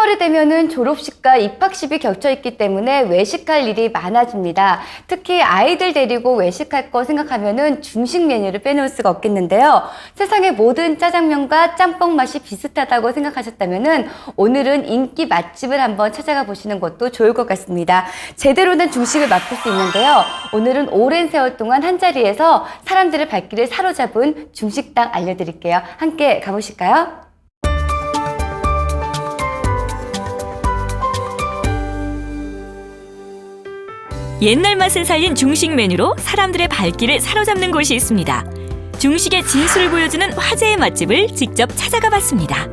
10월이 되면은 졸업식과 입학식이 겹쳐 있기 때문에 외식할 일이 많아집니다. 특히 아이들 데리고 외식할 거 생각하면은 중식 메뉴를 빼놓을 수가 없겠는데요. 세상의 모든 짜장면과 짬뽕 맛이 비슷하다고 생각하셨다면은 오늘은 인기 맛집을 한번 찾아가 보시는 것도 좋을 것 같습니다. 제대로 된 중식을 맛볼 수 있는데요. 오늘은 오랜 세월 동안 한자리에서 사람들의 발길을 사로잡은 중식당 알려드릴게요. 함께 가보실까요? 옛날 맛을 살린 중식 메뉴로 사람들의 발길을 사로잡는 곳이 있습니다. 중식의 진수를 보여주는 화제의 맛집을 직접 찾아가 봤습니다.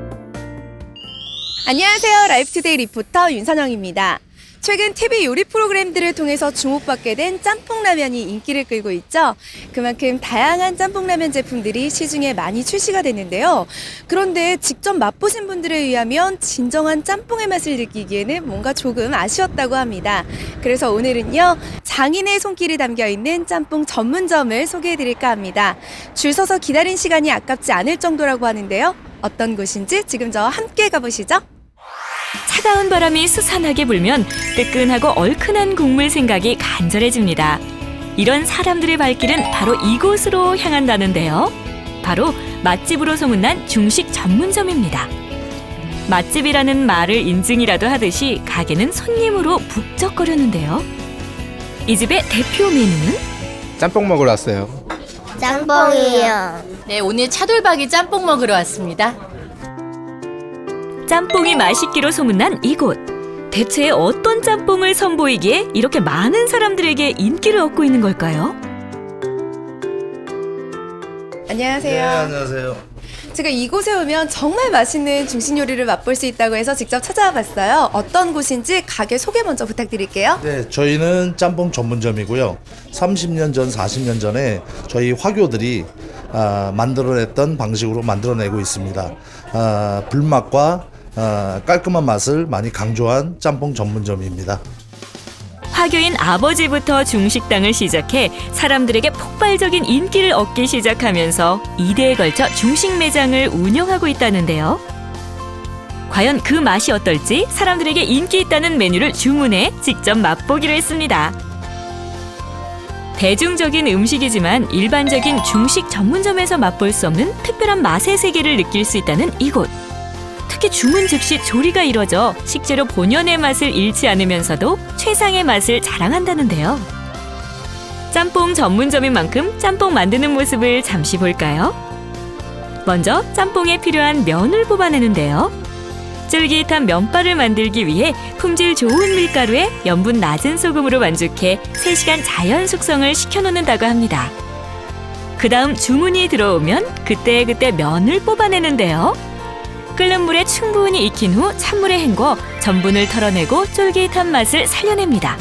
안녕하세요. 라이프투데이 리포터 윤선영입니다. 최근 TV 요리 프로그램들을 통해서 주목받게 된 짬뽕라면이 인기를 끌고 있죠. 그만큼 다양한 짬뽕라면 제품들이 시중에 많이 출시가 됐는데요. 그런데 직접 맛보신 분들에 의하면 진정한 짬뽕의 맛을 느끼기에는 뭔가 조금 아쉬웠다고 합니다. 그래서 오늘은요, 장인의 손길이 담겨있는 짬뽕 전문점을 소개해드릴까 합니다. 줄 서서 기다린 시간이 아깝지 않을 정도라고 하는데요. 어떤 곳인지 지금 저와 함께 가보시죠. 차가운 바람이 수산하게 불면 뜨끈하고 얼큰한 국물 생각이 간절해집니다. 이런 사람들의 발길은 바로 이곳으로 향한다는데요. 바로 맛집으로 소문난 중식 전문점입니다. 맛집이라는 말을 인증이라도 하듯이 가게는 손님으로 북적거렸는데요. 이 집의 대표 메뉴는? 짬뽕 먹으러 왔어요. 짬뽕이요. 네, 오늘 차돌박이 짬뽕 먹으러 왔습니다. 짬뽕이 맛있기로 소문난 이곳. 대체 어떤 짬뽕을 선보이기에 이렇게 많은 사람들에게 인기를 얻고 있는 걸까요? 안녕하세요. 네, 안녕하세요. 제가 이곳에 오면 정말 맛있는 중식 요리를 맛볼 수 있다고 해서 직접 찾아와 봤어요. 어떤 곳인지 가게 소개 먼저 부탁드릴게요. 네, 저희는 짬뽕 전문점이고요. 30년 전, 40년 전에 저희 화교들이 만들어냈던 방식으로 만들어내고 있습니다. 불맛과 깔끔한 맛을 많이 강조한 짬뽕 전문점입니다. 화교인 아버지부터 중식당을 시작해 사람들에게 폭발적인 인기를 얻기 시작하면서 2대에 걸쳐 중식 매장을 운영하고 있다는데요. 과연 그 맛이 어떨지 사람들에게 인기 있다는 메뉴를 주문해 직접 맛보기로 했습니다. 대중적인 음식이지만 일반적인 중식 전문점에서 맛볼 수 없는 특별한 맛의 세계를 느낄 수 있다는 이곳. 특히 주문 즉시 조리가 이뤄져 식재료 본연의 맛을 잃지 않으면서도 최상의 맛을 자랑한다는데요. 짬뽕 전문점인 만큼 짬뽕 만드는 모습을 잠시 볼까요? 먼저 짬뽕에 필요한 면을 뽑아내는데요. 쫄깃한 면발을 만들기 위해 품질 좋은 밀가루에 염분 낮은 소금으로 반죽해 3시간 자연 숙성을 시켜놓는다고 합니다. 그 다음 주문이 들어오면 그때그때 면을 뽑아내는데요. 끓는 물에 충분히 익힌 후 찬물에 헹궈 전분을 털어내고 쫄깃한 맛을 살려냅니다.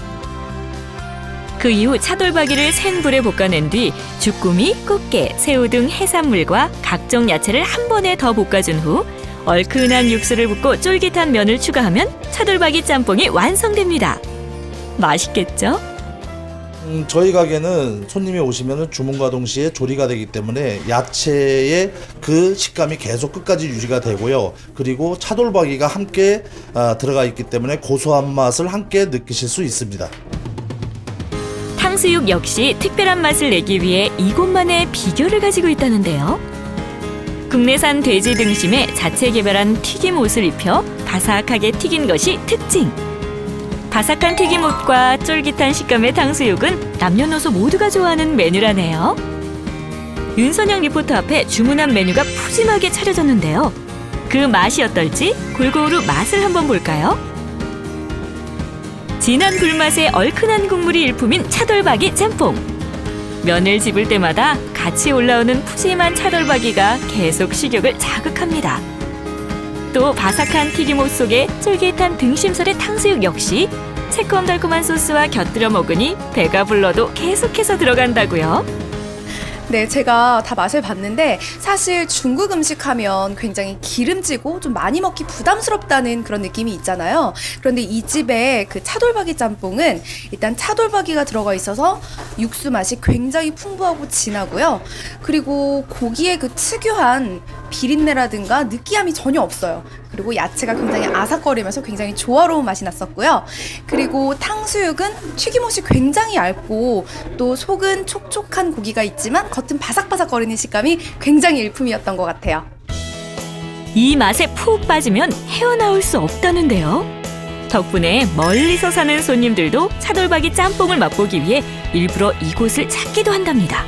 그 이후 차돌박이를 센 불에 볶아낸 뒤 주꾸미, 꽃게, 새우 등 해산물과 각종 야채를 한 번에 더 볶아준 후 얼큰한 육수를 붓고 쫄깃한 면을 추가하면 차돌박이 짬뽕이 완성됩니다. 맛있겠죠? 저희 가게는 손님이 오시면 주문과 동시에 조리가 되기 때문에 야채의 그 식감이 계속 끝까지 유지가 되고요. 그리고 차돌박이가 함께 들어가 있기 때문에 고소한 맛을 함께 느끼실 수 있습니다. 탕수육 역시 특별한 맛을 내기 위해 이곳만의 비결을 가지고 있다는데요. 국내산 돼지 등심에 자체 개발한 튀김옷을 입혀 바삭하게 튀긴 것이 특징. 바삭한 튀김옷과 쫄깃한 식감의 탕수육은 남녀노소 모두가 좋아하는 메뉴라네요. 윤선영 리포터 앞에 주문한 메뉴가 푸짐하게 차려졌는데요. 그 맛이 어떨지 골고루 맛을 한번 볼까요? 진한 불맛에 얼큰한 국물이 일품인 차돌박이 짬뽕. 면을 집을 때마다 같이 올라오는 푸짐한 차돌박이가 계속 식욕을 자극합니다. 또 바삭한 튀김옷 속에 쫄깃한 등심살의 탕수육 역시 새콤달콤한 소스와 곁들여 먹으니 배가 불러도 계속해서 들어간다고요. 네, 제가 다 맛을 봤는데 사실 중국 음식 하면 굉장히 기름지고 좀 많이 먹기 부담스럽다는 그런 느낌이 있잖아요. 그런데 이 집의 그 차돌박이 짬뽕은 일단 차돌박이가 들어가 있어서 육수 맛이 굉장히 풍부하고 진하고요. 그리고 고기의 그 특유한 비린내라든가 느끼함이 전혀 없어요. 그리고 야채가 굉장히 아삭거리면서 굉장히 조화로운 맛이 났었고요. 그리고 탕수육은 튀김옷이 굉장히 얇고 또 속은 촉촉한 고기가 있지만 겉은 바삭바삭거리는 식감이 굉장히 일품이었던 것 같아요. 이 맛에 푹 빠지면 헤어나올 수 없다는데요. 덕분에 멀리서 사는 손님들도 차돌박이 짬뽕을 맛보기 위해 일부러 이곳을 찾기도 한답니다.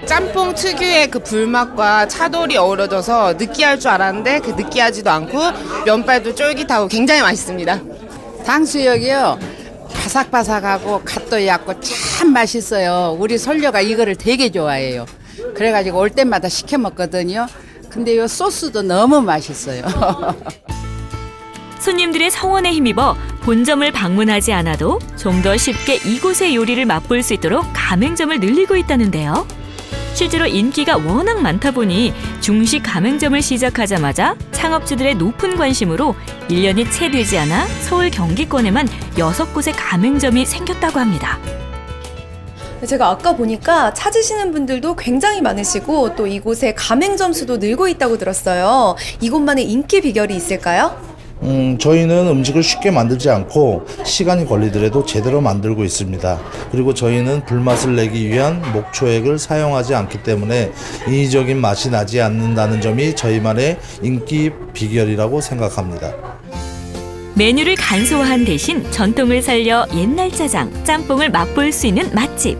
짬뽕 특유의 그 불맛과 차돌이 어우러져서 느끼할 줄 알았는데 그 느끼하지도 않고 면발도 쫄깃하고 굉장히 맛있습니다. 탕수육이요. 바삭바삭하고 갓도 얇고 참 맛있어요. 우리 손녀가 이거를 되게 좋아해요. 그래가지고 올 때마다 시켜 먹거든요. 근데 이 소스도 너무 맛있어요. 손님들의 성원에 힘입어 본점을 방문하지 않아도 좀 더 쉽게 이곳의 요리를 맛볼 수 있도록 가맹점을 늘리고 있다는데요. 실제로 인기가 워낙 많다 보니 중식 가맹점을 시작하자마자 창업주들의 높은 관심으로 1년이 채 되지 않아 서울 경기권에만 6곳의 가맹점이 생겼다고 합니다. 제가 아까 보니까 찾으시는 분들도 굉장히 많으시고 또 이곳에 가맹점 수도 늘고 있다고 들었어요. 이곳만의 인기 비결이 있을까요? 저희는 음식을 쉽게 만들지 않고 시간이 걸리더라도 제대로 만들고 있습니다. 그리고 저희는 불맛을 내기 위한 목초액을 사용하지 않기 때문에 인위적인 맛이 나지 않는다는 점이 저희만의 인기 비결이라고 생각합니다. 메뉴를 간소화한 대신 전통을 살려 옛날 짜장, 짬뽕을 맛볼 수 있는 맛집.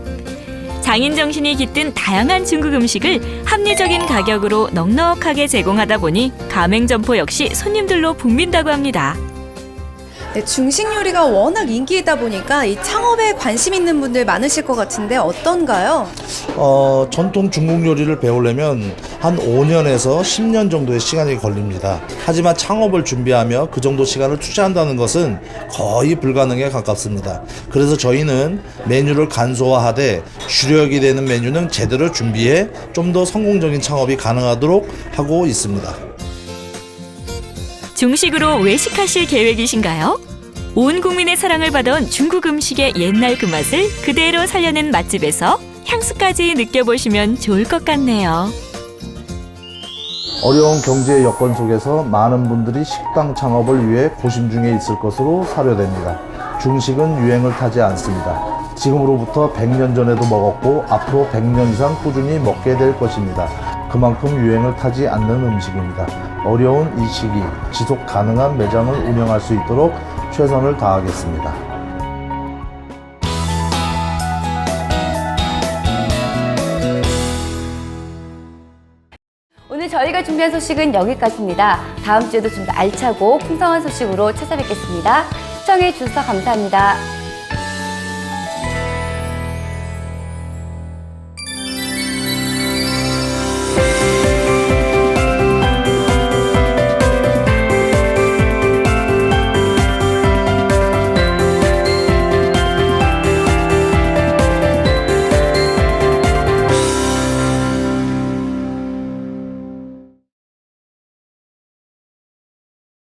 장인 정신이 깃든 다양한 중국 음식을 합리적인 가격으로 넉넉하게 제공하다 보니 가맹점포 역시 손님들로 붐빈다고 합니다. 네, 중식 요리가 워낙 인기이다 보니까 이 창업에 관심 있는 분들 많으실 것 같은데 어떤가요? 전통 중국 요리를 배우려면 한 5년에서 10년 정도의 시간이 걸립니다. 하지만 창업을 준비하며 그 정도 시간을 투자한다는 것은 거의 불가능에 가깝습니다. 그래서 저희는 메뉴를 간소화하되 주력이 되는 메뉴는 제대로 준비해 좀 더 성공적인 창업이 가능하도록 하고 있습니다. 중식으로 외식하실 계획이신가요? 온 국민의 사랑을 받아온 중국 음식의 옛날 그 맛을 그대로 살려낸 맛집에서 향수까지 느껴보시면 좋을 것 같네요. 어려운 경제 여건 속에서 많은 분들이 식당 창업을 위해 고심 중에 있을 것으로 사료됩니다. 중식은 유행을 타지 않습니다. 지금으로부터 100년 전에도 먹었고 앞으로 100년 이상 꾸준히 먹게 될 것입니다. 그만큼 유행을 타지 않는 음식입니다. 어려운 이 시기 지속 가능한 매장을 운영할 수 있도록 최선을 다하겠습니다. 오늘 저희가 준비한 소식은 여기까지입니다. 다음 주에도 좀 더 알차고 풍성한 소식으로 찾아뵙겠습니다. 시청해 주셔서 감사합니다.